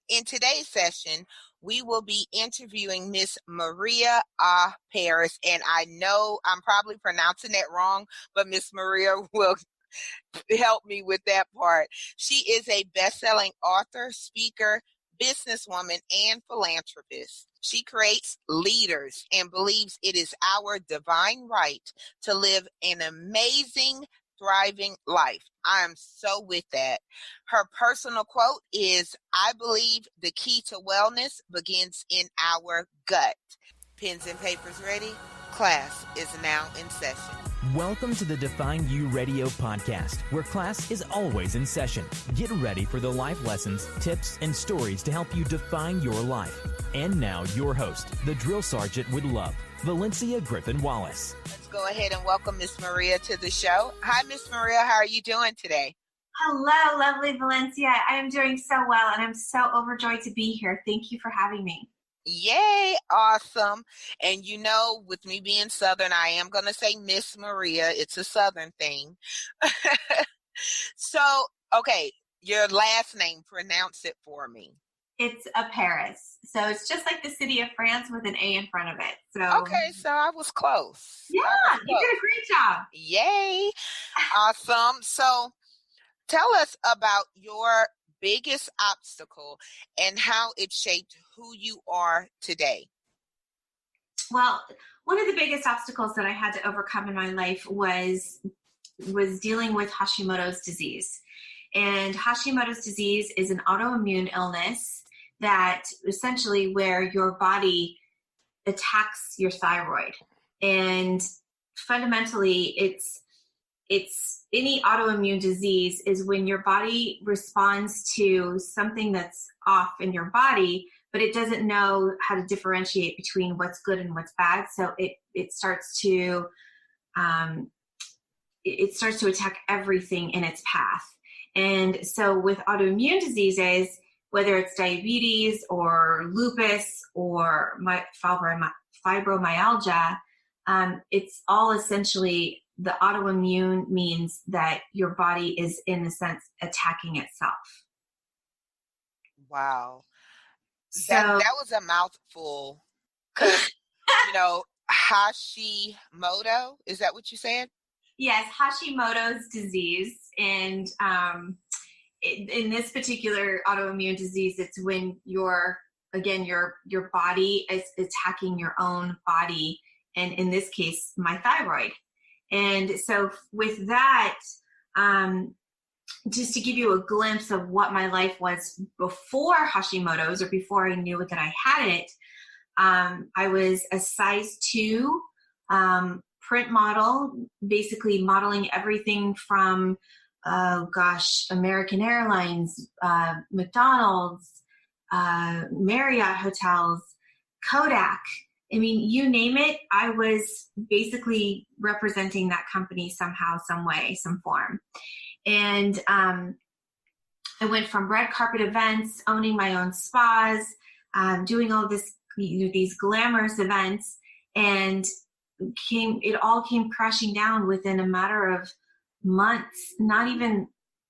In today's session, we will be interviewing Miss Maria Paris, and I know I'm probably pronouncing that wrong, but Miss Maria will help me with that part. She is a best-selling author, speaker, businesswoman, and philanthropist. She creates leaders and believes it is our divine right to live an amazing, thriving life. I am so with that. Her personal quote is, "I believe the key to wellness begins in our gut." Pens and papers ready? Class is now in session. Welcome to the Define You Radio podcast, where class is always in session. Get ready for the life lessons, tips, and stories to help you define your life. And now, your host, the drill sergeant with love, Valencia Griffin Wallace. Let's go ahead and welcome Miss Maria to the show. Hi, Miss Maria. How are you doing today? Hello, lovely Valencia. I am doing so well, and I'm so overjoyed to be here. Thank you for having me. Yay, awesome. And you know, with me being Southern, I am going to say Miss Maria. It's a Southern thing. So, okay, your last name, pronounce it for me. It's a Paris. So it's just like the city of France with an A in front of it. So Okay, so I was close. Yeah, you did a great job. Yay, awesome. So tell us about your biggest obstacle and how it shaped who you are today. Well, one of the biggest obstacles that I had to overcome in my life was dealing with Hashimoto's disease. And Hashimoto's disease is an autoimmune illness that essentially where your body attacks your thyroid. And fundamentally, it's any autoimmune disease is when your body responds to something that's off in your body, but it doesn't know how to differentiate between what's good and what's bad. So it starts to attack everything in its path. And so with autoimmune diseases, whether it's diabetes or lupus or fibromyalgia, it's all essentially the autoimmune means that your body is, in a sense, attacking itself. Wow. So that was a mouthful. 'Cause, Hashimoto, is that what you said? Yes, Hashimoto's disease. And in this particular autoimmune disease, it's when your body is attacking your own body. And in this case, my thyroid. And so with that, just to give you a glimpse of what my life was before Hashimoto's, or before I knew that I had it, I was a size 2 print model, basically modeling everything from, American Airlines, McDonald's, Marriott hotels, Kodak. I mean, you name it, I was basically representing that company somehow, some way, some form. And I went from red carpet events, owning my own spas, doing all this, these glamorous events, and it all came crashing down within a matter of months, not even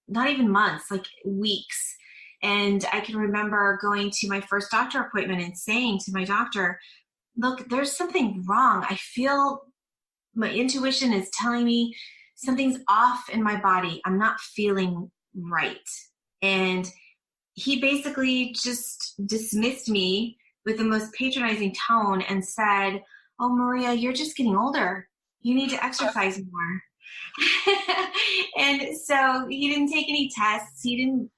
months, like weeks. And I can remember going to my first doctor appointment and saying to my doctor, "Look, there's something wrong. I feel my intuition is telling me something's off in my body. I'm not feeling right." And he basically just dismissed me with the most patronizing tone and said, "Oh, Maria, you're just getting older. You need to exercise more." And so he didn't take any tests. He didn't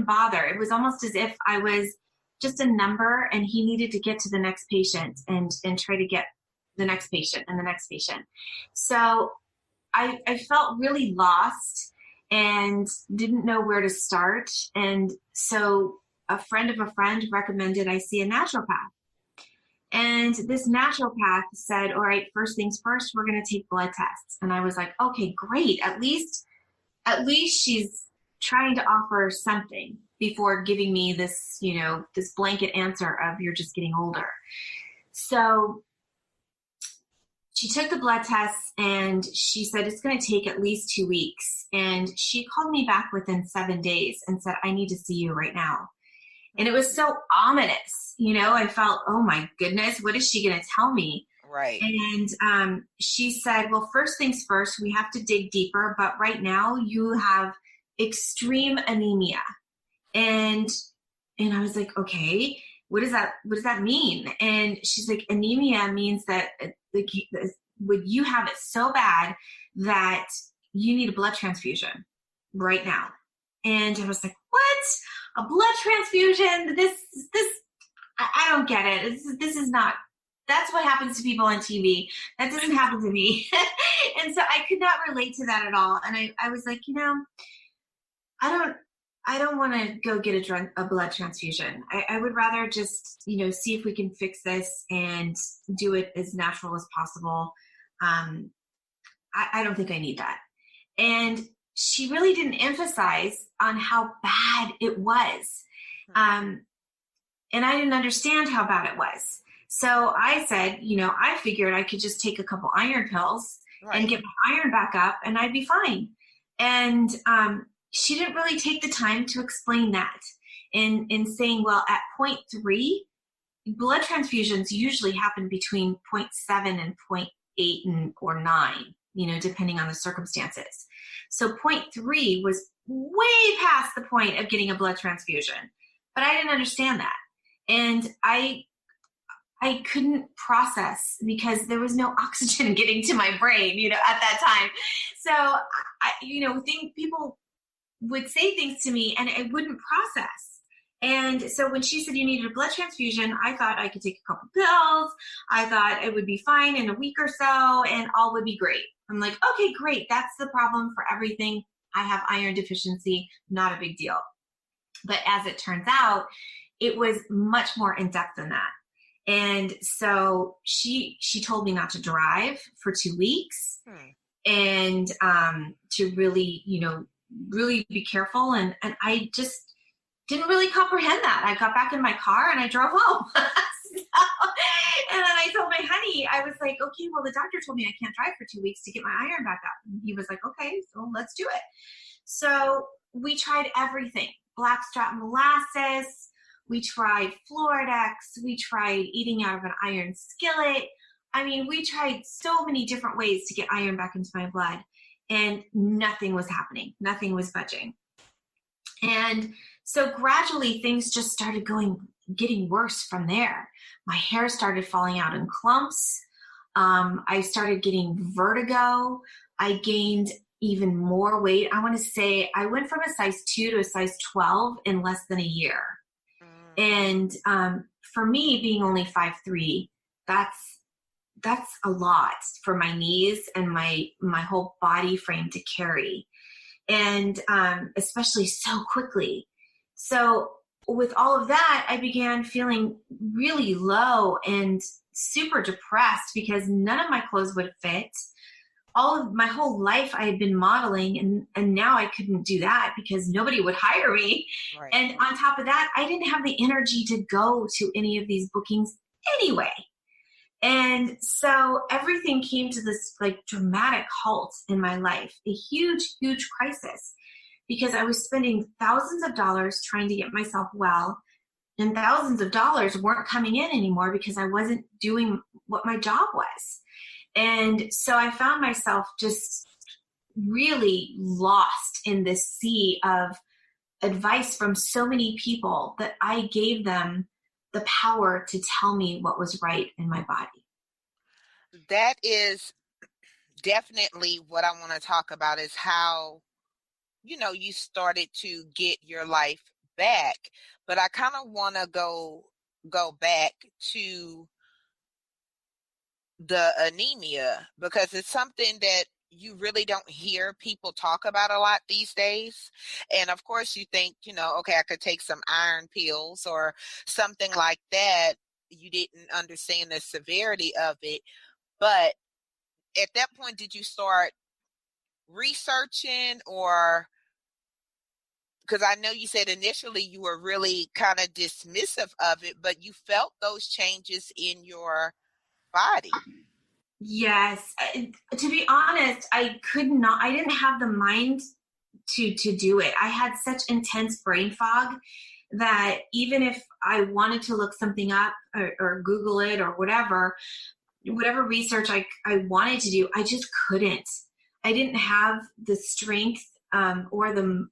bother. It was almost as if I was just a number and he needed to get to the next patient and try to get the next patient and the next patient. So I felt really lost and didn't know where to start. And so a friend of a friend recommended I see a naturopath. And this naturopath said, "All right, first things first, we're going to take blood tests." And I was like, okay, great. At least she's trying to offer something before giving me this, this blanket answer of "you're just getting older." So she took the blood tests and she said, "It's going to take at least 2 weeks." And she called me back within 7 days and said, "I need to see you right now." And it was so ominous, I felt, oh my goodness, what is she going to tell me? Right. And she said, well, first things first, we have to dig deeper, but right now you have extreme anemia. And I was like, okay, what does that mean? And she's like, anemia means that would you have it so bad that you need a blood transfusion right now. And I was like, what? A blood transfusion? This, I don't get it. This is not, that's what happens to people on TV. That doesn't happen to me. And so I could not relate to that at all. And I was like, I don't want to go get a blood transfusion. I would rather just, see if we can fix this and do it as natural as possible. I don't think I need that. And she really didn't emphasize on how bad it was. And I didn't understand how bad it was. So I said, I figured I could just take a couple iron pills and get my iron back up and I'd be fine. And she didn't really take the time to explain that in saying, well, at 0.3, blood transfusions usually happen between 0.7 and 0.8 or 9, depending on the circumstances. So 0.3 was way past the point of getting a blood transfusion, but I didn't understand that. And I couldn't process because there was no oxygen getting to my brain, at that time. So I think people would say things to me and I wouldn't process. And so when she said you needed a blood transfusion, I thought I could take a couple pills. I thought it would be fine in a week or so and all would be great. I'm like, okay, great. That's the problem for everything. I have iron deficiency, not a big deal. But as it turns out, it was much more in depth than that. And so she told me not to drive for 2 weeks and to really, really be careful. And I just didn't really comprehend that. I got back in my car and I drove home. And then I told my honey, I was like, okay, well, the doctor told me I can't drive for 2 weeks to get my iron back up. And he was like, okay, so let's do it. So we tried everything, blackstrap molasses. We tried Floradex. We tried eating out of an iron skillet. I mean, we tried so many different ways to get iron back into my blood and nothing was happening. Nothing was budging. And so gradually things just started getting worse from there. My hair started falling out in clumps. I started getting vertigo. I gained even more weight. I want to say I went from a size 2 to a size 12 in less than a year. And for me, being only 5'3", that's a lot for my knees and my whole body frame to carry. And especially so quickly. So with all of that, I began feeling really low and super depressed because none of my clothes would fit. All of my whole life I had been modeling and now I couldn't do that because nobody would hire me. Right. And on top of that, I didn't have the energy to go to any of these bookings anyway. And so everything came to this like dramatic halt in my life, a huge, huge crisis because I was spending thousands of dollars trying to get myself well and thousands of dollars weren't coming in anymore because I wasn't doing what my job was. And so I found myself just really lost in this sea of advice from so many people that I gave them the power to tell me what was right in my body. That is definitely what I want to talk about is how, you started to get your life back. But I kind of want to go back to the anemia because it's something that you really don't hear people talk about a lot these days. And of course you think, okay, I could take some iron pills or something like that. You didn't understand the severity of it. But at that point, did you start researching or, because I know you said initially you were really kind of dismissive of it, but you felt those changes in your body. Yes. To be honest, I didn't have the mind to do it. I had such intense brain fog that even if I wanted to look something up or Google it or whatever research I wanted to do, I just couldn't. I didn't have the strength or the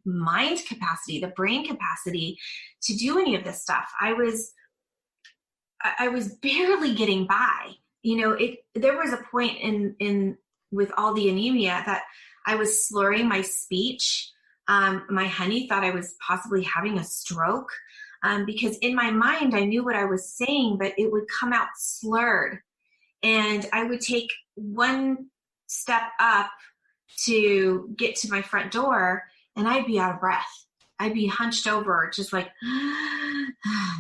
mind capacity, the brain capacity to do any of this stuff. I was barely getting by. There was a point in with all the anemia that I was slurring my speech. My honey thought I was possibly having a stroke because in my mind I knew what I was saying, but it would come out slurred. And I would take one step up to get to my front door and I'd be out of breath. I'd be hunched over, just like,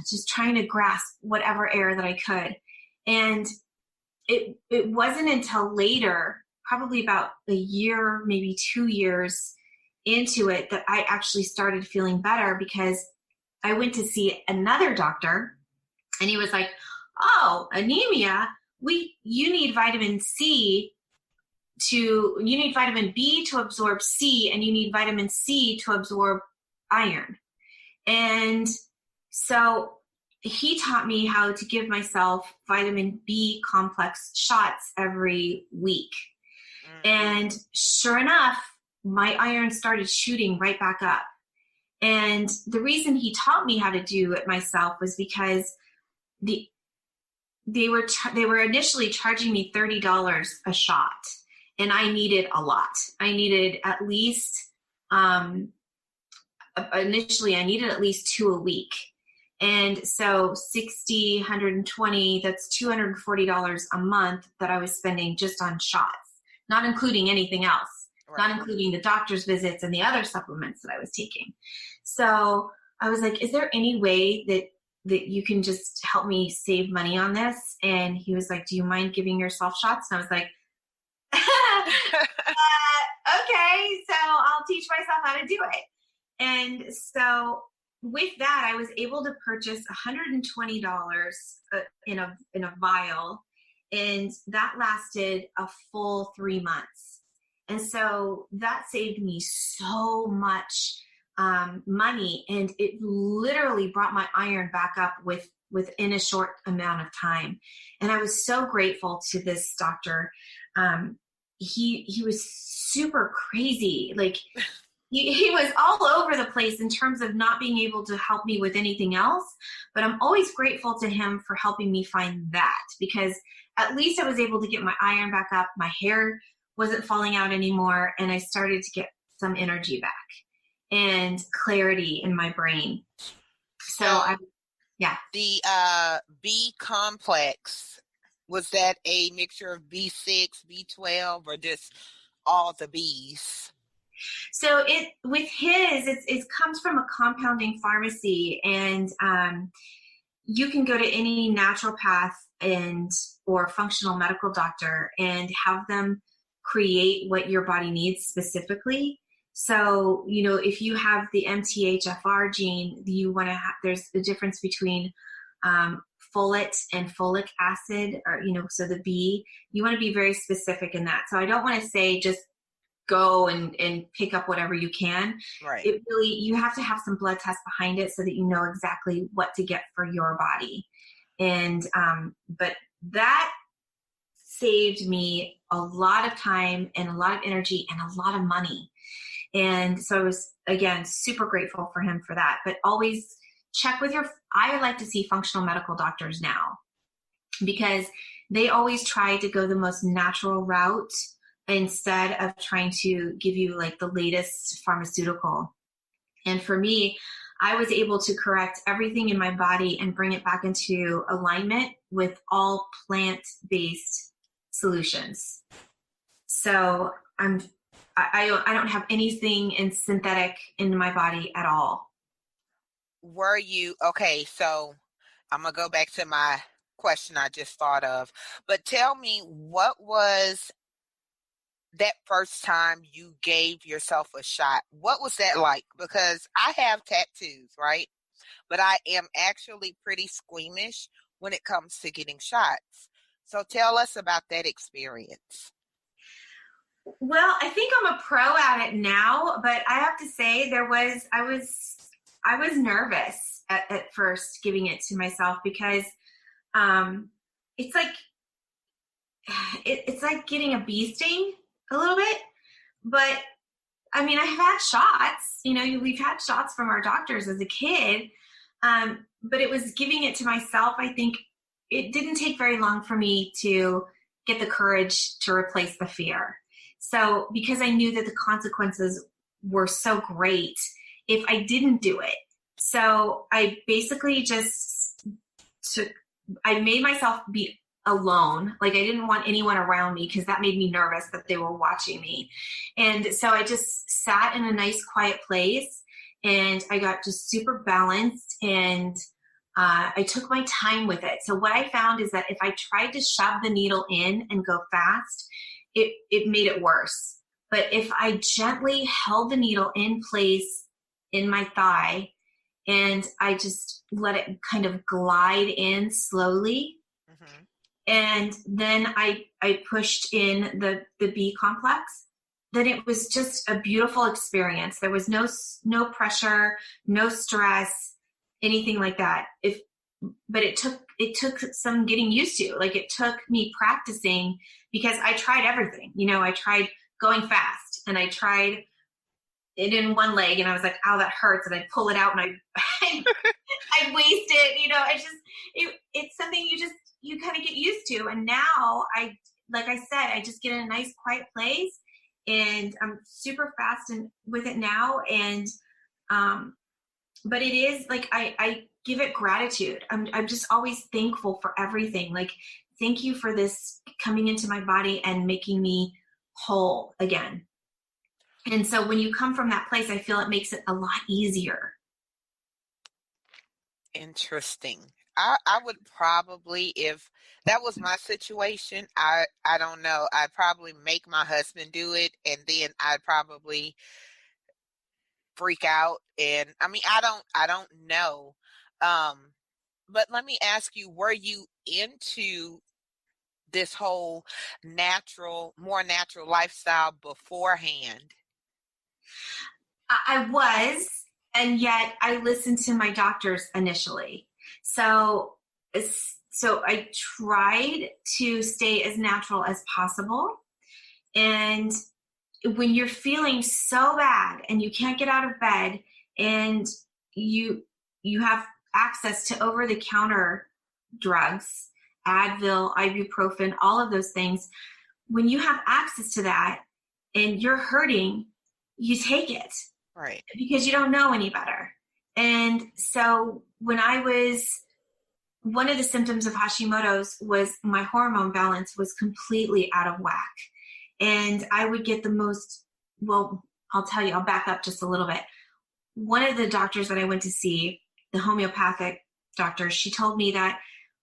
just trying to grasp whatever air that I could. And it wasn't until later, probably about a year, maybe 2 years into it, that I actually started feeling better, because I went to see another doctor and he was like, oh, anemia, you need vitamin B to absorb C, and you need vitamin C to absorb iron. And so he taught me how to give myself vitamin B complex shots every week. And sure enough, my iron started shooting right back up. And the reason he taught me how to do it myself was because they were initially charging me $30 a shot, and I needed a lot. I needed at least initially I needed at least 2 a week. And so 60, 120, that's $240 a month that I was spending just on shots, not including anything else, right. Not including the doctor's visits and the other supplements that I was taking. So I was like, is there any way that you can just help me save money on this? And he was like, do you mind giving yourself shots? And I was like, okay, so I'll teach myself how to do it. And so with that, I was able to purchase $120 in a vial, and that lasted a full 3 months. And so that saved me so much money, and it literally brought my iron back up within a short amount of time. And I was so grateful to this doctor. He was super crazy. Like he was all over the place in terms of not being able to help me with anything else. But I'm always grateful to him for helping me find that, because at least I was able to get my iron back up. My hair wasn't falling out anymore, and I started to get some energy back and clarity in my brain. So the B complex, was that a mixture of B6, B12, or just all the Bs? So it comes from a compounding pharmacy, and you can go to any naturopath or functional medical doctor and have them create what your body needs specifically. So, if you have the MTHFR gene, there's a difference between folate and folic acid, or, so the B, you want to be very specific in that. So I don't want to say just go and pick up whatever you can. Right. It really, you have to have some blood tests behind it so that you know exactly what to get for your body. And, but that saved me a lot of time and a lot of energy and a lot of money. And so I was, again, super grateful for him for that. But always check with I like to see functional medical doctors now, because they always try to go the most natural route instead of trying to give you like the latest pharmaceutical. And for me, I was able to correct everything in my body and bring it back into alignment with all plant-based solutions. So I don't have anything in synthetic in my body at all. Okay, so I'm going to go back to my question I just thought of, but tell me, what was that first time you gave yourself a shot? What was that like? Because I have tattoos, right? But I am actually pretty squeamish when it comes to getting shots. So tell us about that experience. Well, I think I'm a pro at it now, but I have to say I I was nervous at first giving it to myself because it's like it's like getting a bee sting a little bit. But I mean, I have had shots. We've had shots from our doctors as a kid, but it was giving it to myself. I think it didn't take very long for me to get the courage to replace the fear. So because I knew that the consequences were so great if I didn't do it. So I basically I made myself be alone. Like I didn't want anyone around me because that made me nervous that they were watching me. And so I just sat in a nice quiet place and I got just super balanced and I took my time with it. So what I found is that if I tried to shove the needle in and go fast, it made it worse. But if I gently held the needle in place in my thigh and I just let it kind of glide in slowly, and then I pushed in the B complex, then it was just a beautiful experience. There was no pressure, no stress, anything like that. But it took some getting used to. Like it took me practicing because I tried everything. I tried going fast and I tried it in one leg and I was like, ow, that hurts. And I'd pull it out and I'd waste it. It's something you kind of get used to. And now like I said, I just get in a nice quiet place and I'm super fast with it now. And, but it is like, I give it gratitude. I'm just always thankful for everything. Like, thank you for this coming into my body and making me whole again. And so when you come from that place, I feel it makes it a lot easier. Interesting. I would probably, if that was my situation, I don't know. I'd probably make my husband do it and then I'd probably freak out. And I mean, I don't know. But let me ask you, were you into this whole more natural lifestyle beforehand? I was, and yet I listened to my doctors initially. So I tried to stay as natural as possible. And when you're feeling so bad and you can't get out of bed and you have access to over-the-counter drugs, Advil, ibuprofen, all of those things, when you have access to that and you're hurting, you take it. Right. Because you don't know any better. And so one of the symptoms of Hashimoto's was my hormone balance was completely out of whack. And I would get I'll tell you, I'll back up just a little bit. One of the doctors that I went to see, the homeopathic doctor, she told me that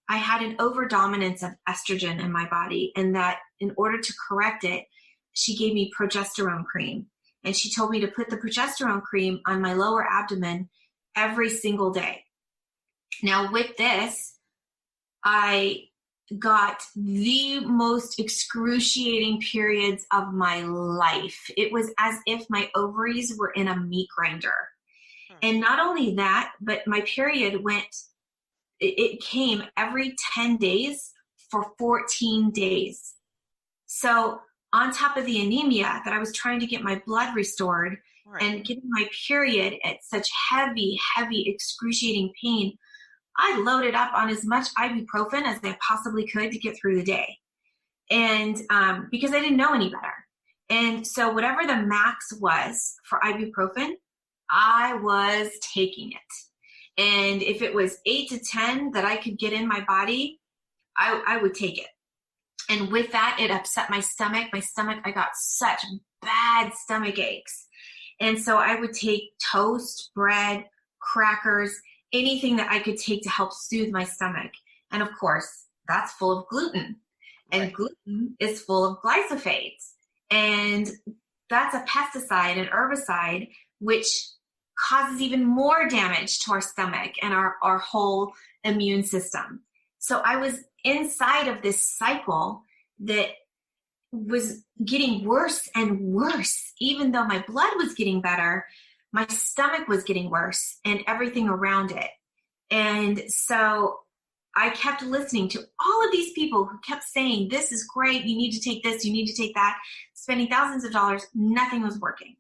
I had an overdominance of estrogen in my body and that in order to correct it, she gave me progesterone cream. And she told me to put the progesterone cream on my lower abdomen every single day. Now with this, I got the most excruciating periods of my life. It was as if my ovaries were in a meat grinder. And not only that, but my period it came every 10 days for 14 days. So on top of the anemia that I was trying to get my blood restored and getting my period at such heavy, excruciating pain, I loaded up on as much ibuprofen as I possibly could to get through the day. And because I didn't know any better. And so whatever the max was for ibuprofen, I was taking it. And if it was 8 to 10 that I could get in my body, I would take it. And with that, it upset my stomach. I got such bad stomach aches. And so I would take toast, bread, crackers, anything that I could take to help soothe my stomach. And of course, that's full of gluten. And gluten is full of glyphosate. And that's a pesticide, an herbicide, which causes even more damage to our stomach and our whole immune system. So I was inside of this cycle that was getting worse and worse. Even though my blood was getting better, my stomach was getting worse and everything around it. And so I kept listening to all of these people who kept saying, this is great. You need to take this. You need to take that. Spending thousands of dollars. Nothing was working.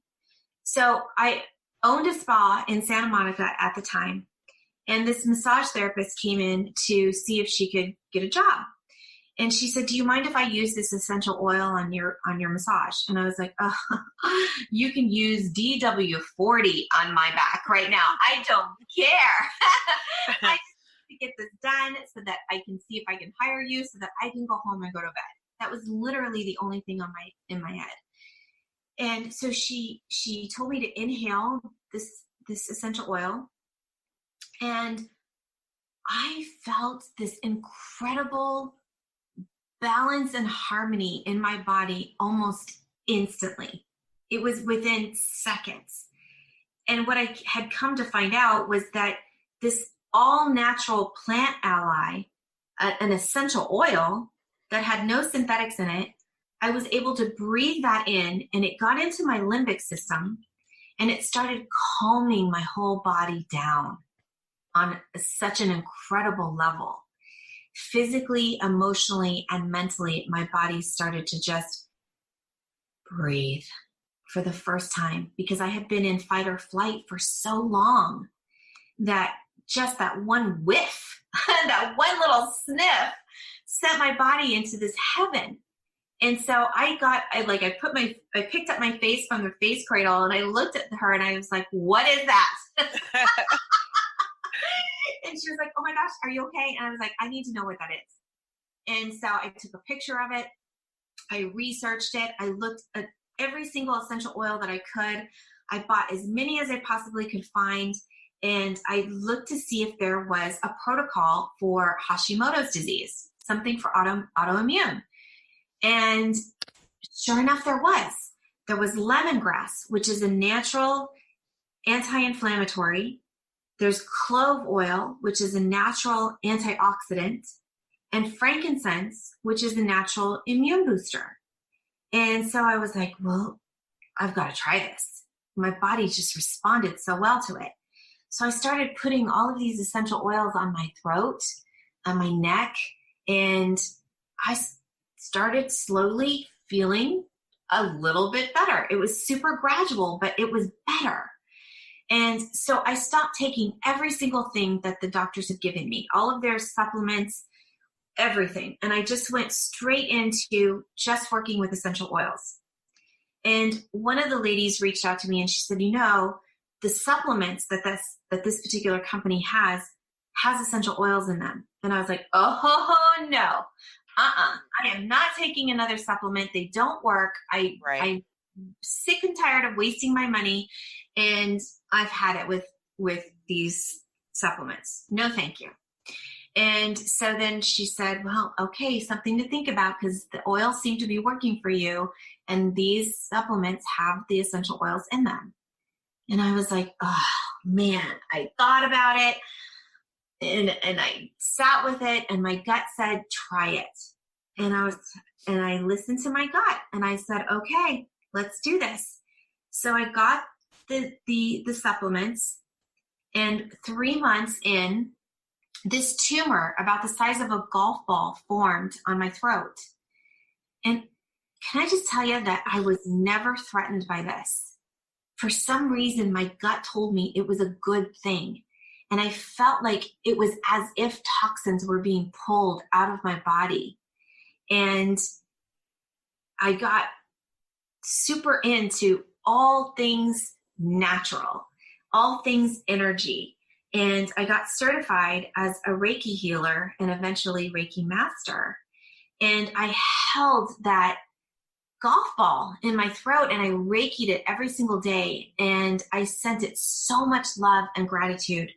So I owned a spa in Santa Monica at the time. And this massage therapist came in to see if she could get a job. And she said, do you mind if I use this essential oil on your massage? And I was like, oh, you can use DW40 on my back right now. I don't care. I just need to get this done so that I can see if I can hire you so that I can go home and go to bed. That was literally the only thing in my head. And so she told me to inhale this essential oil. And I felt this incredible balance and harmony in my body almost instantly. It was within seconds. And what I had come to find out was that this all-natural plant ally, an essential oil that had no synthetics in it, I was able to breathe that in, and it got into my limbic system, and it started calming my whole body down on such an incredible level. Physically, emotionally, and mentally, my body started to just breathe for the first time, because I had been in fight or flight for so long that just that one whiff, that one little sniff sent my body into this heaven. And so I picked up my face from the face cradle, and I looked at her and I was like, what is that? And she was like, oh my gosh, are you okay? And I was like, I need to know what that is. And so I took a picture of it. I researched it. I looked at every single essential oil that I could. I bought as many as I possibly could find. And I looked to see if there was a protocol for Hashimoto's disease, something for autoimmune. And sure enough, there was. There was lemongrass, which is a natural anti-inflammatory. There's clove oil, which is a natural antioxidant, and frankincense, which is a natural immune booster. And so I was like, well, I've got to try this. My body just responded so well to it. So I started putting all of these essential oils on my throat, on my neck, and I started slowly feeling a little bit better. It was super gradual, but it was better. And so I stopped taking every single thing that the doctors had given me, all of their supplements, everything. And I just went straight into just working with essential oils. And one of the ladies reached out to me and she said, the supplements that this particular company has essential oils in them. And I was like, oh, no. I am not taking another supplement. They don't work. I'm sick and tired of wasting my money. And I've had it with these supplements. No, thank you. And so then she said, well, okay, something to think about, because the oils seem to be working for you. And these supplements have the essential oils in them. And I was like, oh man, I thought about it and I sat with it, and my gut said, try it. And I listened to my gut and I said, okay, let's do this. So I got the supplements, and 3 months in, this tumor about the size of a golf ball formed on my throat. And can I just tell you that I was never threatened by this? For some reason, my gut told me it was a good thing. And I felt like it was as if toxins were being pulled out of my body. And I got super into all things natural, all things energy. And I got certified as a Reiki healer and eventually Reiki master. And I held that golf ball in my throat and I Reiki'd it every single day. And I sent it so much love and gratitude.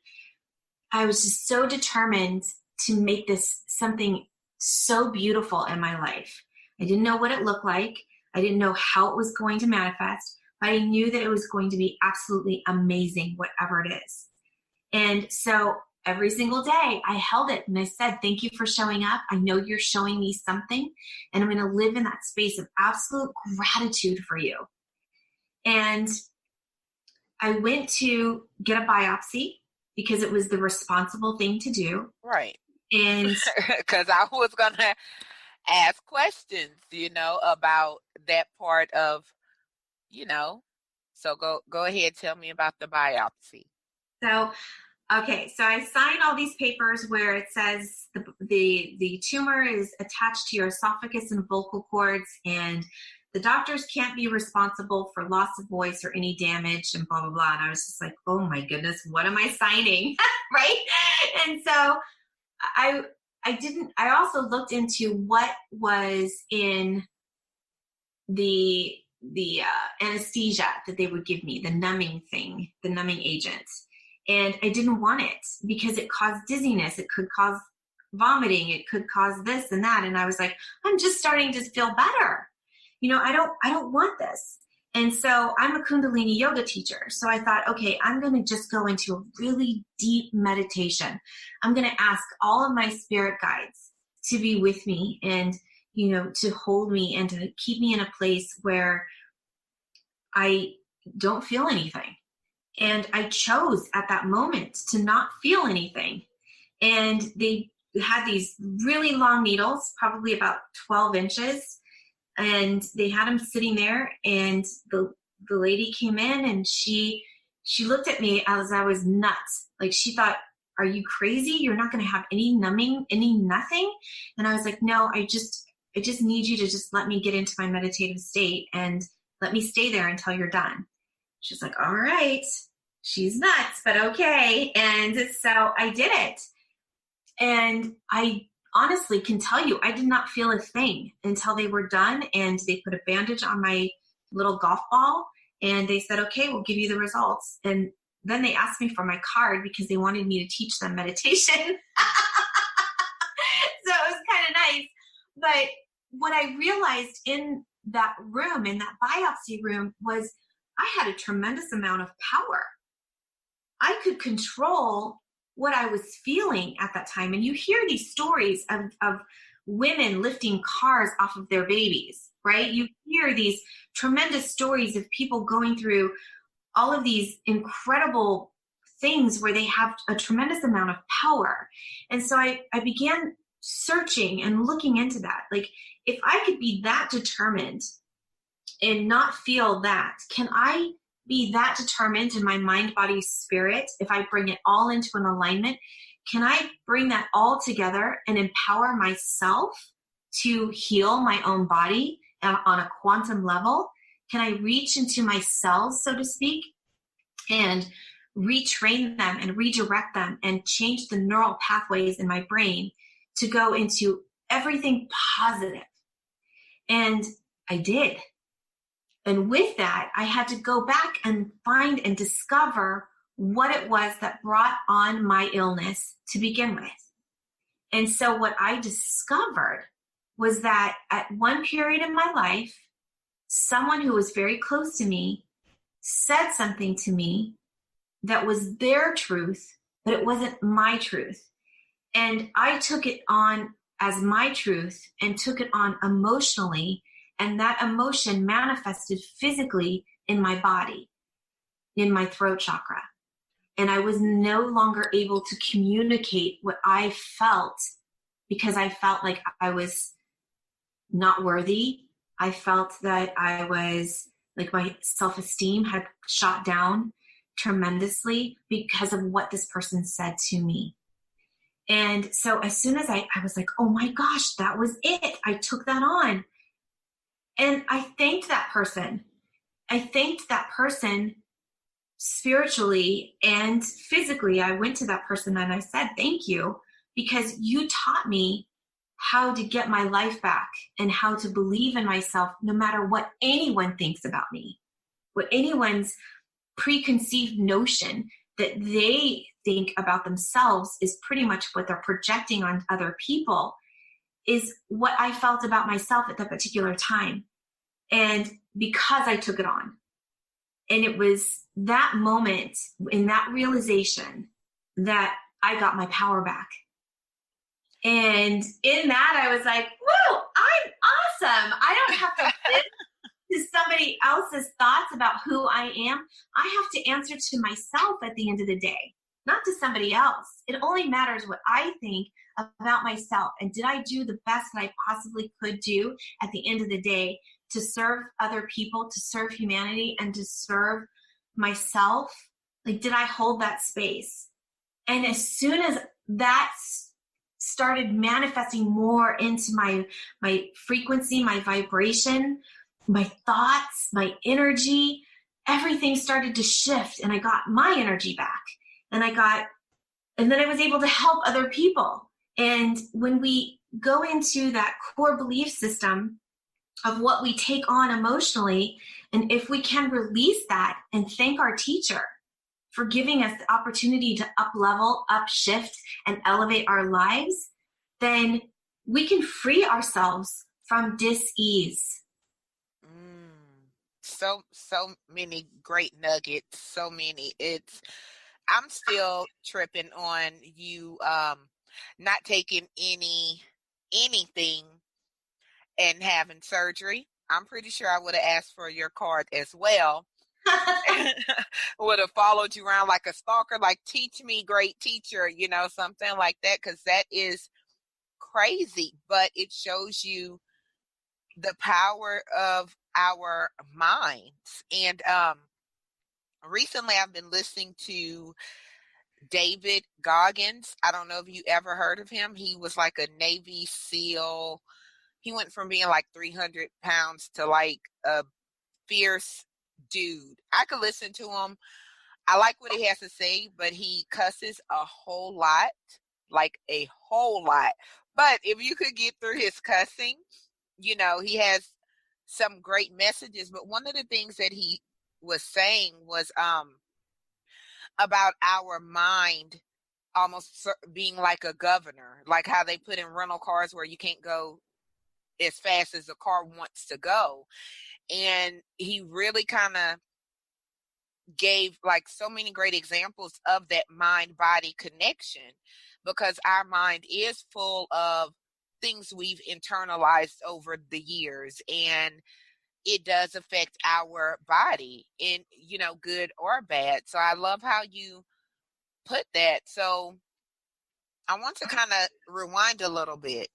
I was just so determined to make this something so beautiful in my life. I didn't know what it looked like. I didn't know how it was going to manifest, but I knew that it was going to be absolutely amazing, whatever it is. And so every single day I held it and I said, thank you for showing up. I know you're showing me something, and I'm going to live in that space of absolute gratitude for you. And I went to get a biopsy because it was the responsible thing to do. Right. And because I was going to ask questions, about that part of, so go ahead, tell me about the biopsy. so, okay, so I signed all these papers where it says the tumor is attached to your esophagus and vocal cords, and the doctors can't be responsible for loss of voice or any damage and blah, blah, blah. And I was just like, oh my goodness, what am I signing? Right? And so I also looked into what was in the anesthesia that they would give me, the numbing agent. And I didn't want it because it caused dizziness. It could cause vomiting. It could cause this and that. And I was like, I'm just starting to feel better. I don't want this. And so I'm a Kundalini yoga teacher. So I thought, okay, I'm going to just go into a really deep meditation. I'm going to ask all of my spirit guides to be with me and, to hold me and to keep me in a place where I don't feel anything. And I chose at that moment to not feel anything. And they had these really long needles, probably about 12 inches. And they had them sitting there, and the lady came in and she looked at me as I was nuts. Like, she thought, are you crazy? You're not going to have any numbing, any nothing? And I was like, no, I just need you to just let me get into my meditative state and let me stay there until you're done. She's like, all right, she's nuts, but okay. And so I did it. And I honestly can tell you, I did not feel a thing until they were done, and they put a bandage on my little golf ball, and they said, okay, we'll give you the results. And then they asked me for my card because they wanted me to teach them meditation. So it was kind of nice. But what I realized in that room, in that biopsy room, was I had a tremendous amount of power. I could control what I was feeling at that time. And you hear these stories of women lifting cars off of their babies, right? You hear these tremendous stories of people going through all of these incredible things where they have a tremendous amount of power. And so I began searching and looking into that. Like, if I could be that determined and not feel that, can I be that determined in my mind, body, spirit? If I bring it all into an alignment, can I bring that all together and empower myself to heal my own body on a quantum level? Can I reach into my cells, so to speak, and retrain them and redirect them and change the neural pathways in my brain to go into everything positive? And I did. And with that, I had to go back and find and discover what it was that brought on my illness to begin with. And so what I discovered was that at one period in my life, someone who was very close to me said something to me that was their truth, but it wasn't my truth. And I took it on as my truth and took it on emotionally. And that emotion manifested physically in my body, in my throat chakra. And I was no longer able to communicate what I felt because I felt like I was not worthy. I felt that I was like, my self-esteem had shot down tremendously because of what this person said to me. And so as soon as I was like, oh my gosh, that was it. I took that on. And I thanked that person. I thanked that person spiritually and physically. I went to that person and I said, thank you, because you taught me how to get my life back and how to believe in myself no matter what anyone thinks about me, what anyone's preconceived notion that they think about themselves is pretty much what they're projecting on other people, is what I felt about myself at that particular time. And because I took it on. And it was that moment, in that realization, that I got my power back. And in that, I was like, whoa, I'm awesome. I don't have to live to somebody else's thoughts about who I am. I have to answer to myself at the end of the day, not to somebody else. It only matters what I think about myself. And did I do the best that I possibly could do at the end of the day to serve other people, to serve humanity, and to serve myself? Like, did I hold that space? And as soon as that started manifesting more into my frequency, my vibration, my thoughts, my energy, everything started to shift, and I got my energy back. And then I was able to help other people. And when we go into that core belief system of what we take on emotionally, and if we can release that and thank our teacher for giving us the opportunity to up level, up shift, and elevate our lives, then we can free ourselves from dis-ease. So many great nuggets, so many. I'm still tripping on you not taking anything and having surgery. I'm pretty sure I would have asked for your card as well. Would have followed you around like a stalker, like, teach me, great teacher, something like that, because that is crazy. But it shows you the power of our minds. And recently I've been listening to David Goggins. I don't know if you ever heard of him. He was like a Navy SEAL. He went from being like 300 pounds to like a fierce dude. I could listen to him. I like what he has to say, but he cusses a whole lot, like a whole lot. But if you could get through his cussing, he has some great messages. But one of the things that he was saying was about our mind almost being like a governor, like how they put in rental cars where you can't go as fast as the car wants to go. And he really kind of gave like so many great examples of that mind-body connection, because our mind is full of things we've internalized over the years, and it does affect our body in, good or bad. So I love how you put that. So I want to kind of rewind a little bit,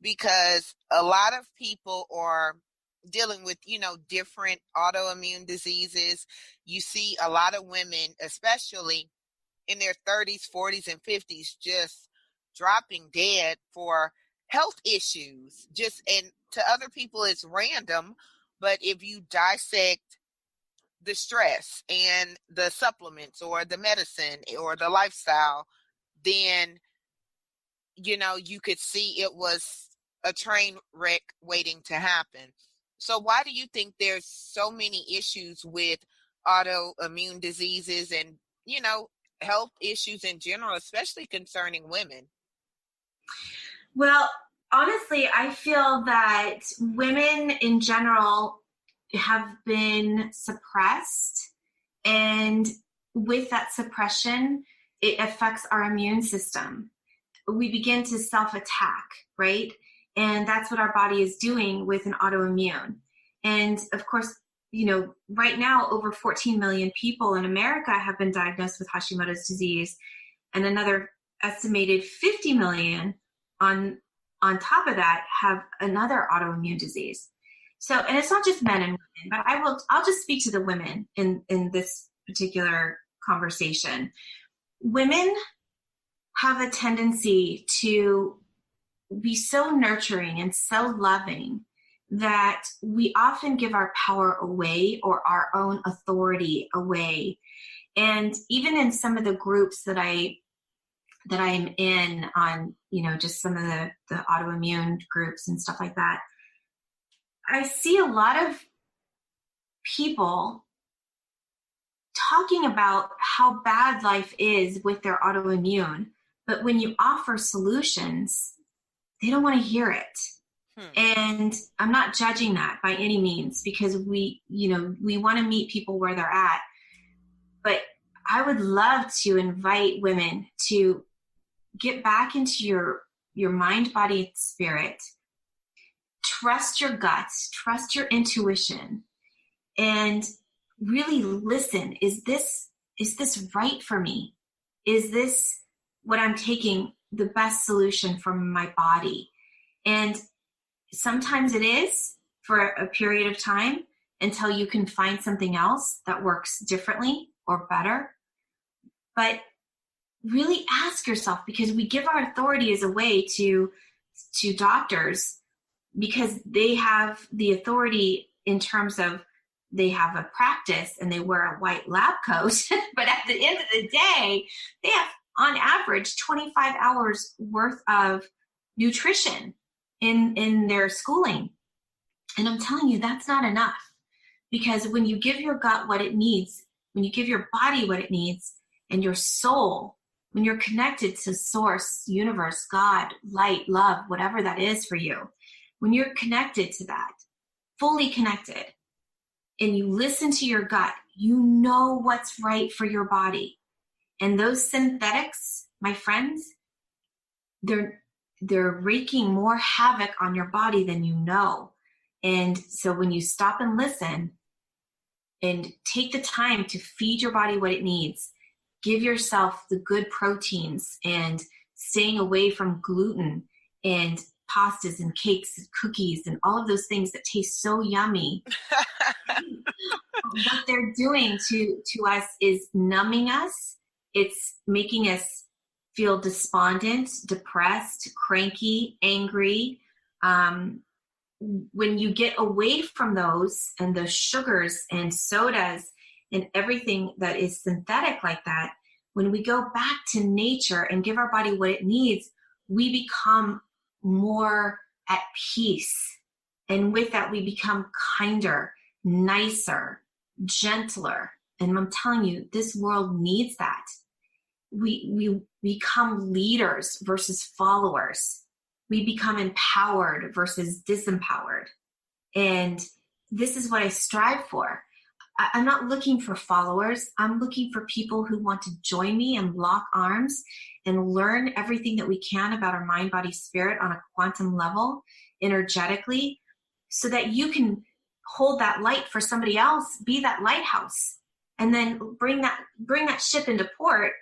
because a lot of people are dealing with, different autoimmune diseases. You see a lot of women, especially in their 30s, 40s, and 50s, just dropping dead for health issues. And to other people, it's random. But if you dissect the stress and the supplements or the medicine or the lifestyle, then, you could see it was a train wreck waiting to happen. So why do you think there's so many issues with autoimmune diseases and, health issues in general, especially concerning women? Well, honestly, I feel that women in general have been suppressed, and with that suppression, it affects our immune system. We begin to self-attack, right? And that's what our body is doing with an autoimmune. And of course, right now, over 14 million people in America have been diagnosed with Hashimoto's disease, and another estimated 50 million on top of that have another autoimmune disease. So, and it's not just men and women, but I'll just speak to the women in this particular conversation. Women have a tendency to be so nurturing and so loving that we often give our power away or our own authority away. And even in some of the groups that I'm in on, just some of the autoimmune groups and stuff like that, I see a lot of people talking about how bad life is with their autoimmune, but when you offer solutions, they don't want to hear it. And I'm not judging that by any means, because we want to meet people where they're at. But I would love to invite women to get back into your mind, body, spirit. Trust your guts, trust your intuition, and really listen. Is this right for me? Is this what I'm taking the best solution for my body? And sometimes it is for a period of time until you can find something else that works differently or better. But really ask yourself, because we give our authority as a way to doctors, because they have the authority in terms of they have a practice and they wear a white lab coat. But at the end of the day, they have on average 25 hours worth of nutrition in their schooling. And I'm telling you, that's not enough, because when you give your gut what it needs, when you give your body what it needs, and your soul, when you're connected to source, universe, God, light, love, whatever that is for you, when you're connected to that, fully connected, and you listen to your gut, you know what's right for your body. And those synthetics, my friends, they're wreaking more havoc on your body than you know. And so when you stop and listen and take the time to feed your body what it needs, give yourself the good proteins and staying away from gluten and pastas and cakes and cookies and all of those things that taste so yummy. What they're doing to us is numbing us. It's making us feel despondent, depressed, cranky, angry. When you get away from those and the sugars and sodas and everything that is synthetic like that, when we go back to nature and give our body what it needs, we become more at peace. And with that, we become kinder, nicer, gentler. And I'm telling you, this world needs that. We become leaders versus followers. We become empowered versus disempowered. And this is what I strive for. I'm not looking for followers. I'm looking for people who want to join me and lock arms and learn everything that we can about our mind, body, spirit on a quantum level, energetically, so that you can hold that light for somebody else, be that lighthouse, and then bring that ship into port,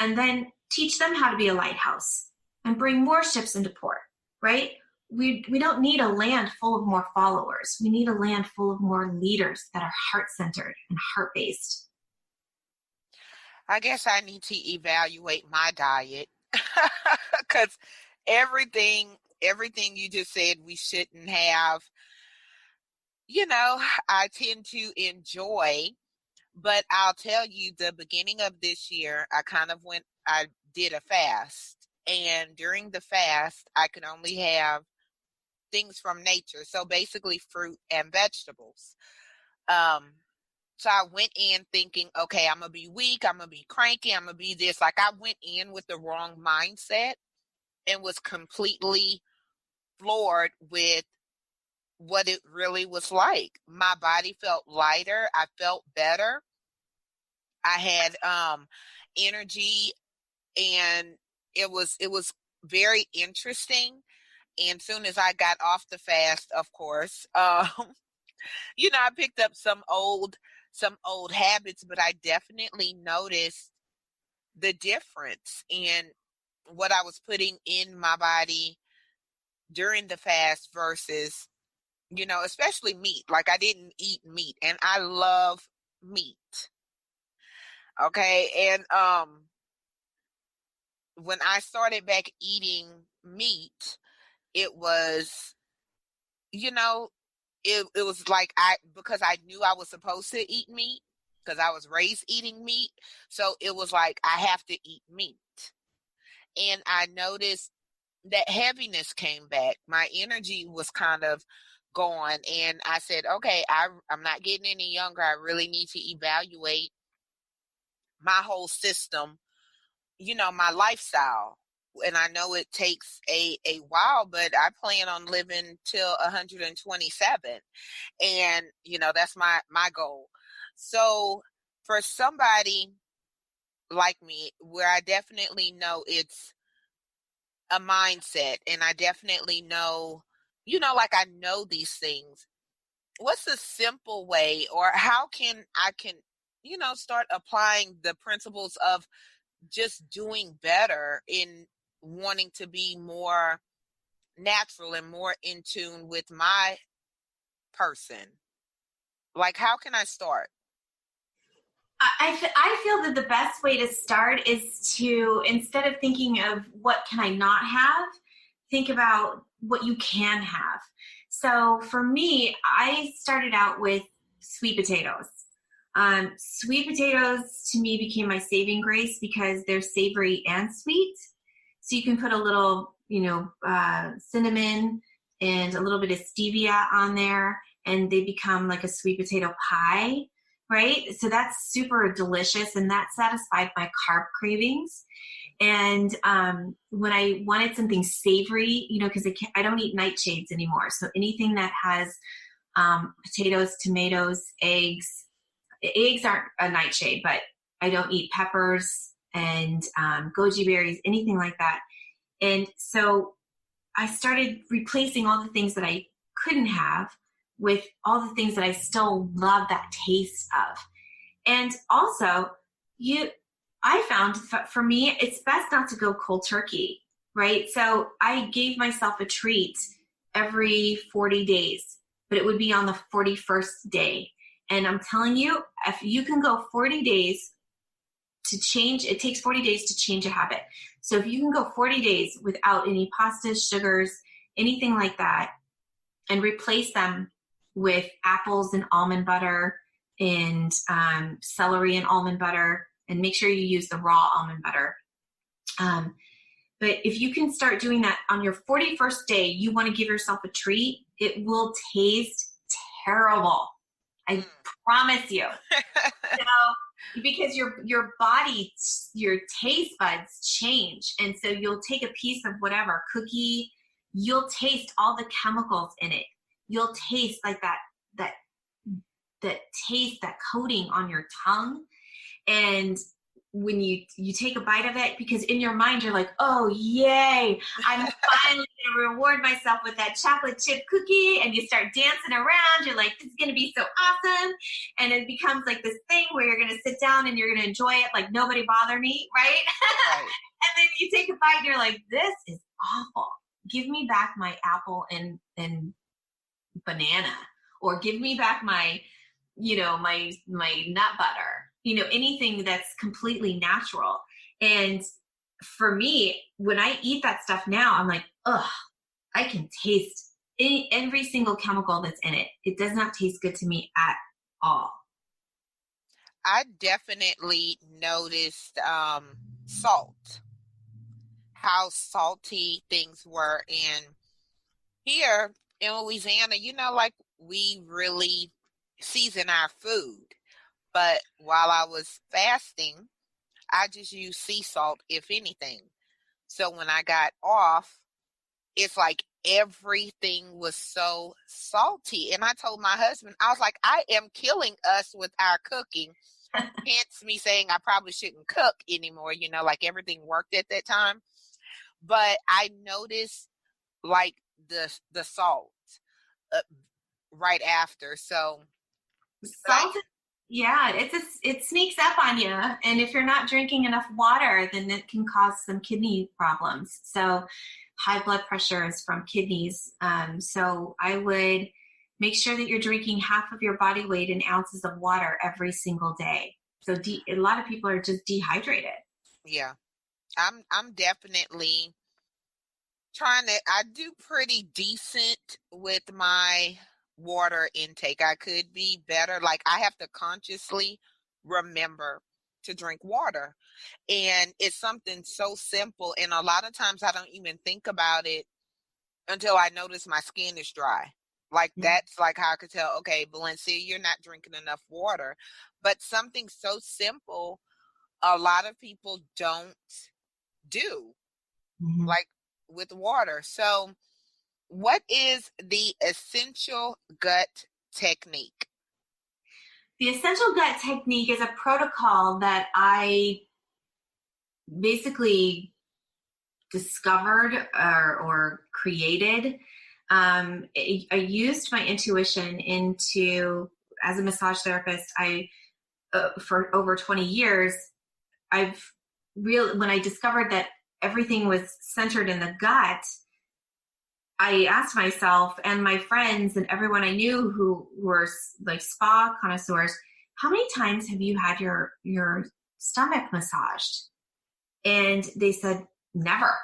and then teach them how to be a lighthouse and bring more ships into port, right? We don't need a land full of more followers. We need a land full of more leaders that are heart-centered and heart-based. I guess I need to evaluate my diet, because everything you just said we shouldn't have, I tend to enjoy. But I'll tell you, the beginning of this year, I did a fast. And during the fast, I could only have things from nature. So basically fruit and vegetables. So I went in thinking, okay, I'm going to be weak. I'm going to be cranky. I'm going to be this. Like, I went in with the wrong mindset and was completely floored with what it really was like. My body felt lighter. I felt better. I had energy, and it was very interesting. And soon as I got off the fast, of course, I picked up some old habits, but I definitely noticed the difference in what I was putting in my body during the fast versus, especially meat. Like, I didn't eat meat, and I love meat. Okay. And when I started back eating meat, it was, it was like because I knew I was supposed to eat meat because I was raised eating meat. So it was like, I have to eat meat. And I noticed that heaviness came back. My energy was kind of gone. And I said, okay, I'm not getting any younger. I really need to evaluate my whole system, my lifestyle. And I know it takes a while, but I plan on living till 127. And, that's my goal. So for somebody like me, where I definitely know it's a mindset, and I definitely know, like, I know these things, what's a simple way, or how can I start applying the principles of just doing better in wanting to be more natural and more in tune with my person? Like, how can I start? I feel that the best way to start is to, instead of thinking of what can I not have, think about what you can have. So for me, I started out with sweet potatoes. Sweet potatoes to me became my saving grace because they're savory and sweet. So you can put a little, cinnamon and a little bit of stevia on there, and they become like a sweet potato pie, right? So that's super delicious, and that satisfied my carb cravings. And when I wanted something savory, because I don't eat nightshades anymore. So anything that has potatoes, tomatoes, eggs aren't a nightshade, but I don't eat peppers and goji berries, anything like that. And so I started replacing all the things that I couldn't have with all the things that I still love that taste of. And also, I found for me, it's best not to go cold turkey, right? So I gave myself a treat every 40 days, but it would be on the 41st day. And I'm telling you, if you can go 40 days to change, it takes 40 days to change a habit. So if you can go 40 days without any pastas, sugars, anything like that, and replace them with apples and almond butter and celery and almond butter, and make sure you use the raw almond butter. But if you can start doing that on your 41st day, you want to give yourself a treat, it will taste terrible. I promise you. Because your body, your taste buds change. And so you'll take a piece of whatever cookie, you'll taste all the chemicals in it. You'll taste like that taste, that coating on your tongue. And when you take a bite of it, because in your mind you're like, oh yay, I'm finally gonna reward myself with that chocolate chip cookie, and you start dancing around, you're like, this is gonna be so awesome. And it becomes like this thing where you're gonna sit down and you're gonna enjoy it like nobody bother me, right? And then you take a bite and you're like, this is awful. Give me back my apple and banana, or give me back my my nut butter, anything that's completely natural. And for me, when I eat that stuff now, I'm like, ugh, I can taste every single chemical that's in it. It does not taste good to me at all. I definitely noticed salt, how salty things were. And here in Louisiana, like we really season our food. But while I was fasting, I just used sea salt, if anything. So when I got off, it's like everything was so salty. And I told my husband, I was like, I am killing us with our cooking. Hence me saying I probably shouldn't cook anymore, like everything worked at that time. But I noticed like the salt right after. So salt, it sneaks up on you, and if you're not drinking enough water, then it can cause some kidney problems. So high blood pressure is from kidneys. So I would make sure that you're drinking half of your body weight in ounces of water every single day. So a lot of people are just dehydrated. Yeah, I'm definitely trying to. I do pretty decent with my water intake. I could be better. Like I have to consciously remember to drink water. And it's something so simple. And a lot of times I don't even think about it until I notice my skin is dry. Like that's like how I could tell, okay, Valencia, you're not drinking enough water. But something so simple, a lot of people don't do, like with water. So what is the essential gut technique? The essential gut technique is a protocol that I basically discovered or created I used my intuition as a massage therapist. For over 20 years, when I discovered that everything was centered in the gut, I asked myself and my friends and everyone I knew who were like spa connoisseurs, how many times have you had your stomach massaged? And they said, never.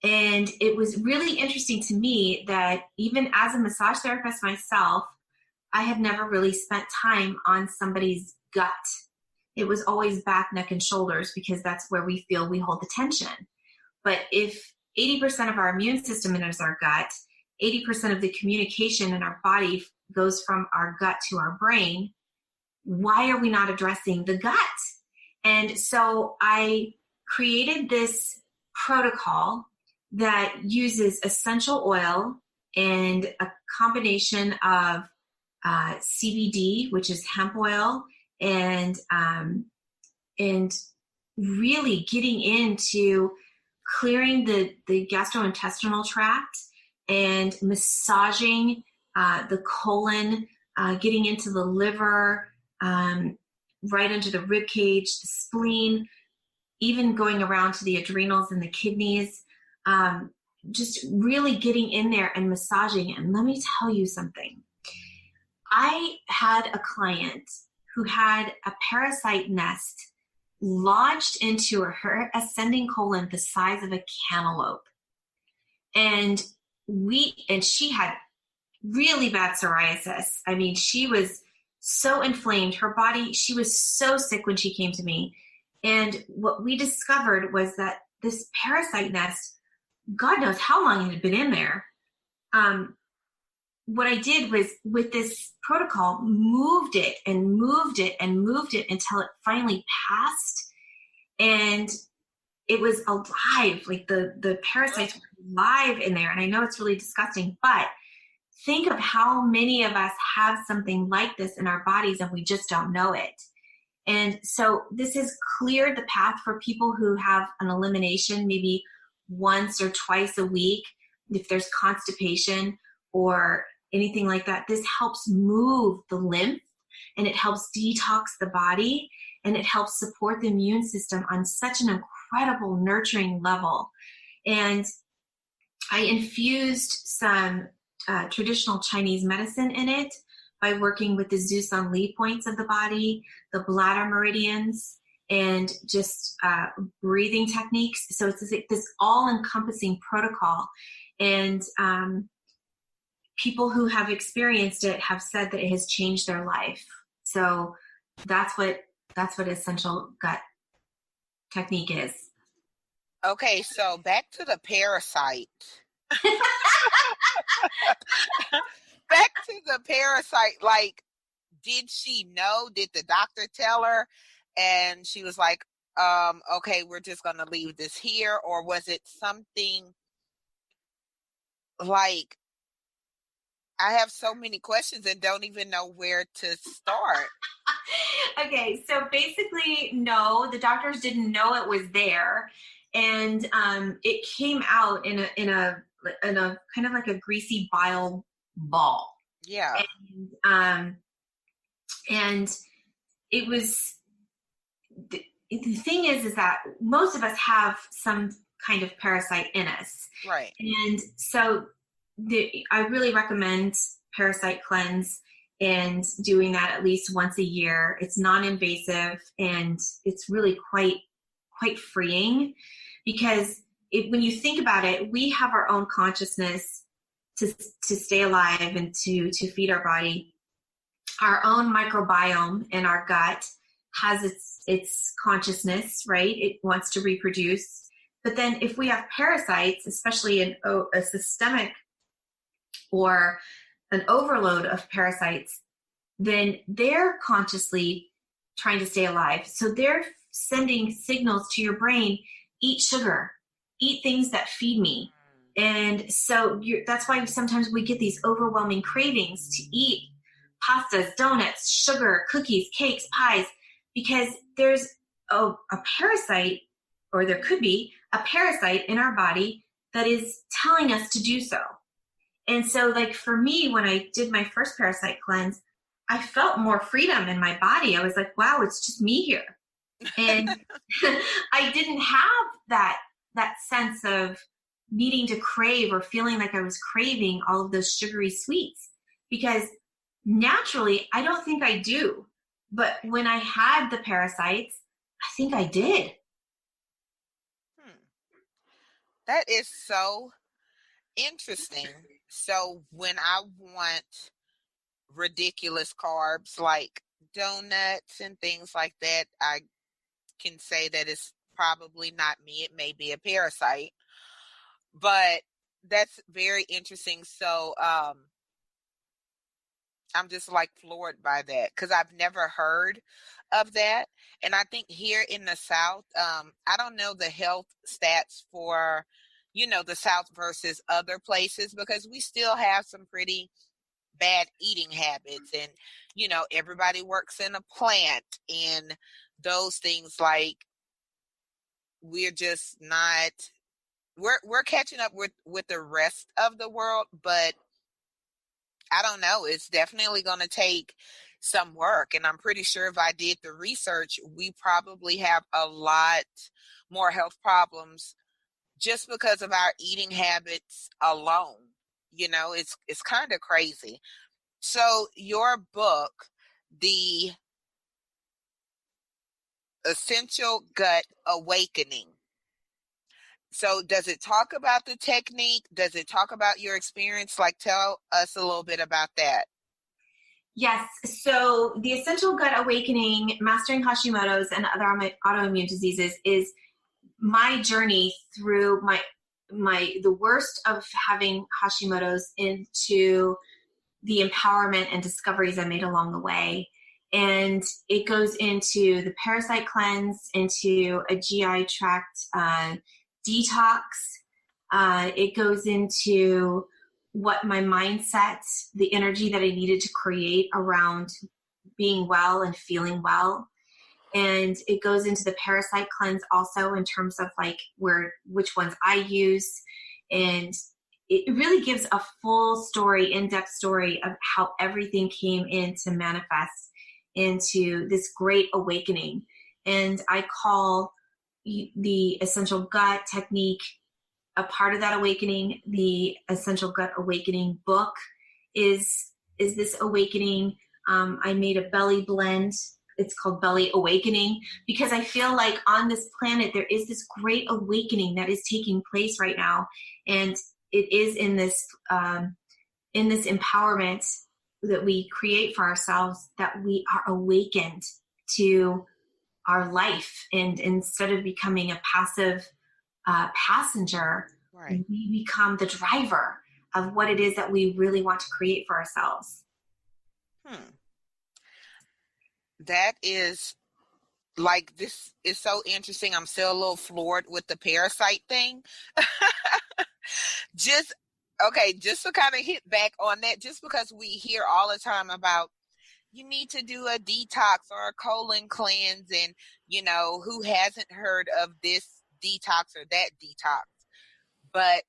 And it was really interesting to me that even as a massage therapist myself, I had never really spent time on somebody's gut. It was always back, neck, and shoulders, because that's where we feel we hold the tension. But if 80% of our immune system is our gut, 80% of the communication in our body goes from our gut to our brain, why are we not addressing the gut? And so I created this protocol that uses essential oil and a combination of CBD, which is hemp oil, and really getting into clearing the gastrointestinal tract and massaging the colon, getting into the liver, right into the rib cage, the spleen, even going around to the adrenals and the kidneys, just really getting in there and massaging. And let me tell you something. I had a client who had a parasite nest lodged into her ascending colon the size of a cantaloupe. And she had really bad psoriasis. I mean, she was so inflamed. Her body, she was so sick when she came to me. And what we discovered was that this parasite nest, God knows how long it had been in there. What I did was, with this protocol, moved it and moved it and moved it until it finally passed. And it was alive. Like the parasites were alive in there. And I know it's really disgusting, but think of how many of us have something like this in our bodies and we just don't know it. And so this has cleared the path for people who have an elimination maybe once or twice a week, if there's constipation or anything like that. This helps move the lymph, and it helps detox the body, and it helps support the immune system on such an incredible nurturing level. And I infused some traditional Chinese medicine in it by working with the Zhusan Li points of the body, the bladder meridians, and just breathing techniques. So it's this all-encompassing protocol. And people who have experienced it have said that it has changed their life. So that's what essential gut technique is. Okay, so back to the parasite. Back to the parasite. Like, did she know? Did the doctor tell her? And she was like, okay, we're just going to leave this here. Or was it something like, I have so many questions and don't even know where to start. Okay, so basically, no, the doctors didn't know it was there. And it came out in a kind of like a greasy bile ball. Yeah. And it was, the thing is that most of us have some kind of parasite in us. Right. And so I really recommend parasite cleanse and doing that at least once a year. It's non-invasive and it's really quite freeing, because when you think about it, we have our own consciousness to stay alive and to feed our body. Our own microbiome in our gut has its consciousness, right? It wants to reproduce. But then if we have parasites, especially a systemic or an overload of parasites, then they're consciously trying to stay alive. So they're sending signals to your brain: eat sugar, eat things that feed me. And so that's why sometimes we get these overwhelming cravings to eat pastas, donuts, sugar, cookies, cakes, pies, because there's a parasite, or there could be a parasite in our body that is telling us to do so. And so like for me, when I did my first parasite cleanse, I felt more freedom in my body. I was like, wow, it's just me here. And I didn't have that sense of needing to crave or feeling like I was craving all of those sugary sweets, because naturally I don't think I do. But when I had the parasites, I think I did. That is so interesting. So when I want ridiculous carbs like donuts and things like that, I can say that it's probably not me. It may be a parasite, but that's very interesting. So I'm just like floored by that because I've never heard of that. And I think here in the South, I don't know the health stats for, the South versus other places, because we still have some pretty bad eating habits, and everybody works in a plant and those things. Like, we're just not, we're catching up with the rest of the world, but I don't know, it's definitely going to take some work. And I'm pretty sure if I did the research, we probably have a lot more health problems just because of our eating habits alone. It's kind of crazy. So your book, The Essential Gut Awakening. So does it talk about the technique? Does it talk about your experience? Like, tell us a little bit about that. Yes. So The Essential Gut Awakening, Mastering Hashimoto's and Other Autoimmune Diseases is my journey through the worst of having Hashimoto's into the empowerment and discoveries I made along the way. And it goes into the parasite cleanse, into a GI tract detox. It goes into what my mindset, the energy that I needed to create around being well and feeling well. And it goes into the parasite cleanse also in terms of like which ones I use. And it really gives a full story, in-depth story of how everything came in to manifest into this great awakening. And I call the Essential Gut technique a part of that awakening. The Essential Gut Awakening book is this awakening. I made a belly blend. It's called Belly Awakening, because I feel like on this planet there is this great awakening that is taking place right now, and it is in this empowerment that we create for ourselves, that we are awakened to our life, and instead of becoming a passive passenger, right, we become the driver of what it is that we really want to create for ourselves. That is, like, this is so interesting. I'm still a little floored with the parasite thing. Just to kind of hit back on that, just because we hear all the time about you need to do a detox or a colon cleanse, and who hasn't heard of this detox or that detox? But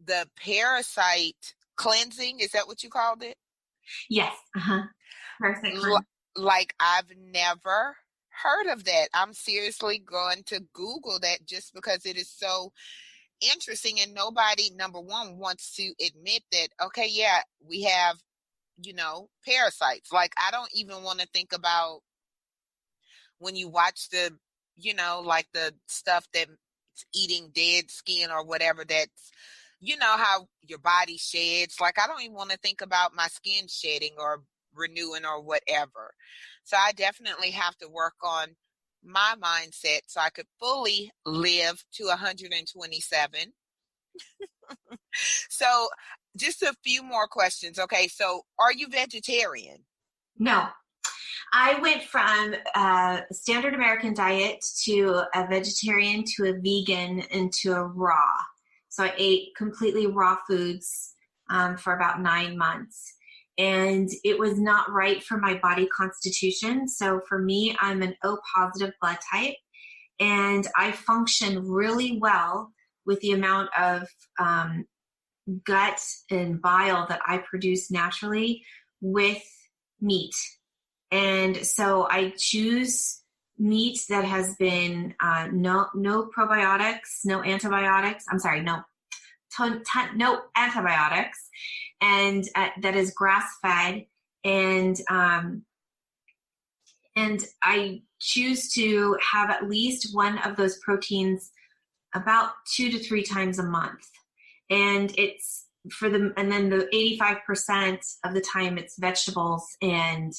the parasite cleansing, is that what you called it? Yes. Parasite cleanse. Like, I've never heard of that. I'm seriously going to Google that just because it is so interesting, and nobody, number one, wants to admit that, okay, yeah, we have, parasites. Like, I don't even want to think about when you watch the, like the stuff that's eating dead skin or whatever, that's, how your body sheds. Like, I don't even want to think about my skin shedding or renewing or whatever. So I definitely have to work on my mindset so I could fully live to 127. So just a few more questions. Okay, so are you vegetarian? No. I went from a standard American diet to a vegetarian to a vegan into a raw. So I ate completely raw foods for about 9 months. And it was not right for my body constitution. So for me, I'm an O positive blood type, and I function really well with the amount of gut and bile that I produce naturally with meat. And so I choose meat that has been no probiotics, no antibiotics. I'm sorry, no antibiotics, and that is grass fed. And I choose to have at least one of those proteins about 2 to 3 times a month. And it's and then the 85% of the time it's vegetables, and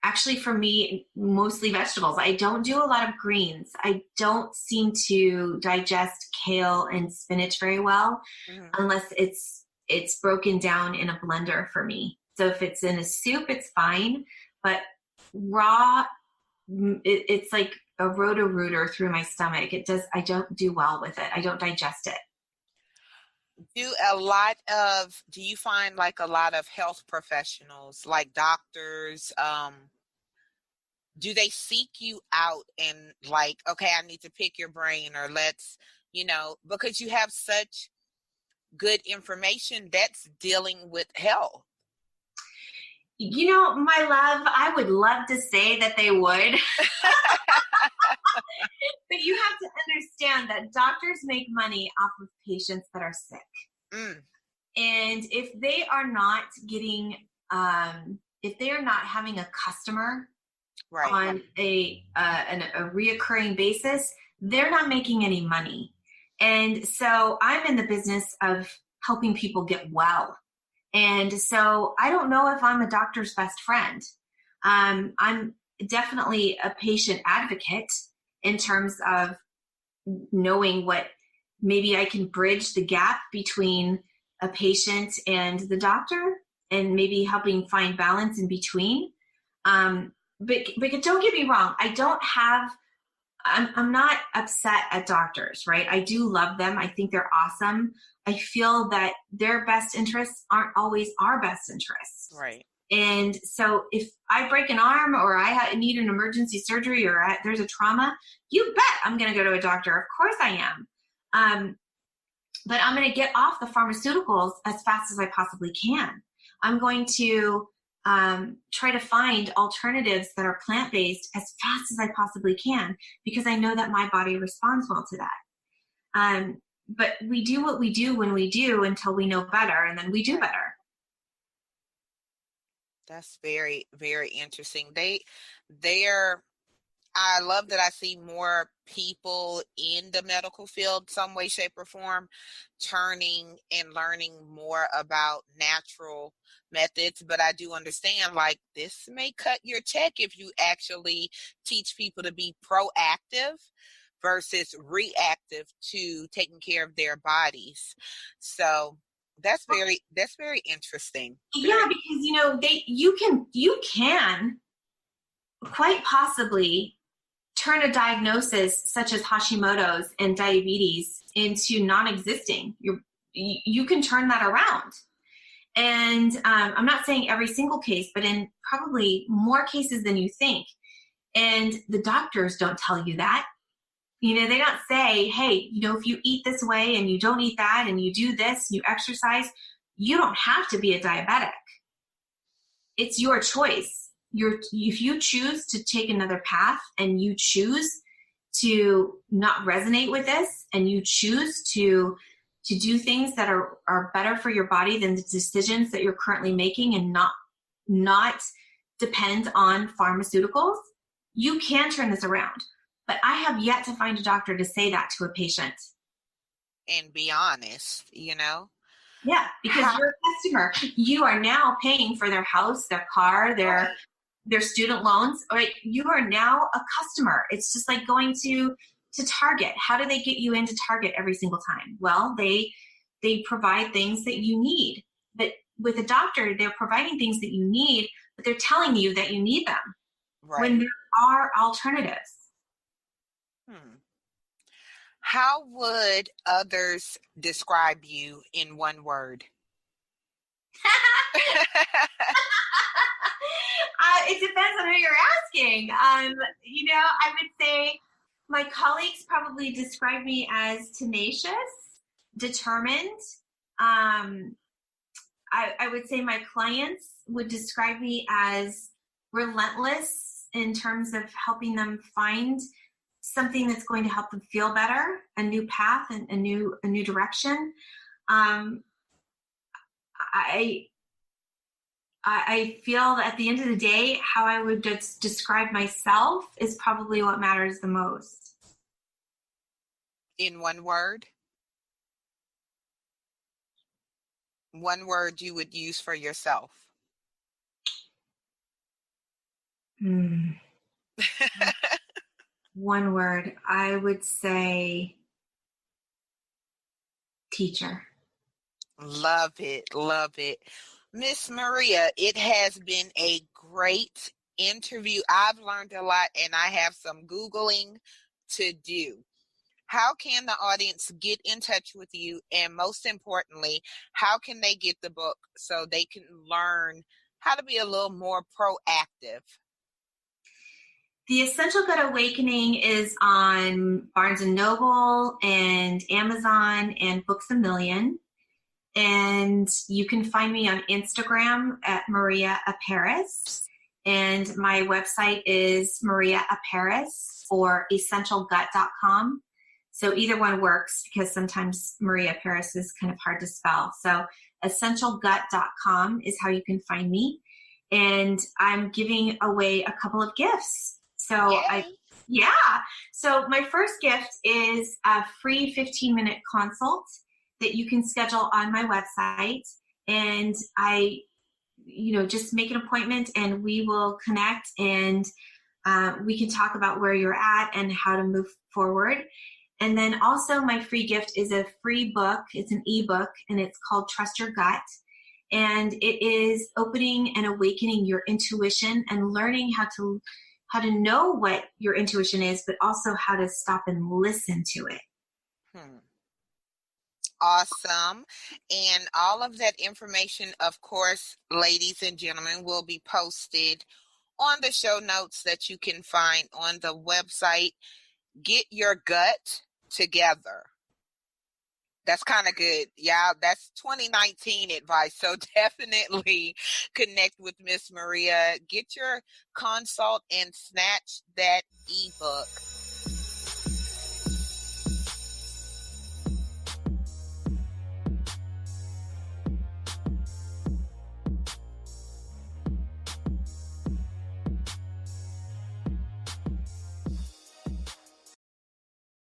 actually for me, mostly vegetables. I don't do a lot of greens. I don't seem to digest kale and spinach very well unless it's broken down in a blender for me. So if it's in a soup, it's fine, but raw, it's like a roto-rooter through my stomach. I don't do well with it. I don't digest it. Do you find like a lot of health professionals, like doctors, do they seek you out and like, okay, I need to pick your brain, or let's, because you have such good information that's dealing with health? My love, I would love to say that they would. But you have to understand that doctors make money off of patients that are sick. And if they are not getting, if they are not having a customer on a reoccurring basis, they're not making any money. And so I'm in the business of helping people get well. And so I don't know if I'm a doctor's best friend. I'm definitely a patient advocate in terms of knowing what maybe I can bridge the gap between a patient and the doctor, and maybe helping find balance in between. But don't get me wrong. I'm not upset at doctors, right? I do love them. I think they're awesome. I feel that their best interests aren't always our best interests. Right. And so if I break an arm, or I need an emergency surgery, or there's a trauma, you bet I'm going to go to a doctor. Of course I am. But I'm going to get off the pharmaceuticals as fast as I possibly can. I'm going to try to find alternatives that are plant-based as fast as I possibly can, because I know that my body responds well to that. But we do what we do when we do until we know better, and then we do better. That's very, very interesting. I love that I see more people in the medical field, some way, shape, or form, turning and learning more about natural methods. But I do understand, like, this may cut your check if you actually teach people to be proactive versus reactive to taking care of their bodies. So that's very interesting. Yeah, because you can quite possibly turn a diagnosis such as Hashimoto's and diabetes into non-existing. You can turn that around. And I'm not saying every single case, but in probably more cases than you think. And the doctors don't tell you that. They don't say, hey, if you eat this way and you don't eat that, and you do this, you exercise, you don't have to be a diabetic. It's your choice. If you choose to take another path, and you choose to not resonate with this, and you choose to do things that are better for your body than the decisions that you're currently making, and not depend on pharmaceuticals, you can turn this around. But I have yet to find a doctor to say that to a patient. And be honest, Yeah, because you're a customer. You are now paying for their house, their car, their student loans. Right? You are now a customer. It's just like going to Target. How do they get you into Target every single time? Well, they provide things that you need. But with a doctor, they're providing things that you need, but they're telling you that you need them. Right. When there are alternatives. How would others describe you in one word? It depends on who you're asking. I would say my colleagues probably describe me as tenacious, determined. I would say my clients would describe me as relentless in terms of helping them find something that's going to help them feel better, a new path and a new direction. I feel that at the end of the day, how I would describe myself is probably what matters the most. In one word? One word you would use for yourself. One word, I would say teacher. Love it. Love it. Miss Maria, it has been a great interview. I've learned a lot and I have some Googling to do. How can the audience get in touch with you? And most importantly, how can they get the book so they can learn how to be a little more proactive? The Essential Gut Awakening is on Barnes & Noble and Amazon and Books A Million. And you can find me on Instagram at Maria Aparis. And my website is Maria Aparis or essentialgut.com. So either one works because sometimes Maria Aparis is kind of hard to spell. So essentialgut.com is how you can find me. And I'm giving away a couple of gifts. So So my first gift is a free 15-minute consult that you can schedule on my website. And I, just make an appointment and we will connect and we can talk about where you're at and how to move forward. And then also my free gift is a free book. It's an ebook and it's called Trust Your Gut. And it is opening and awakening your intuition and learning how to know what your intuition is, but also how to stop and listen to it. Awesome. And all of that information, of course, ladies and gentlemen, will be posted on the show notes that you can find on the website. Get your gut together. That's kind of good. Yeah, that's 2019 advice. So definitely connect with Miss Maria. Get your consult and snatch that ebook.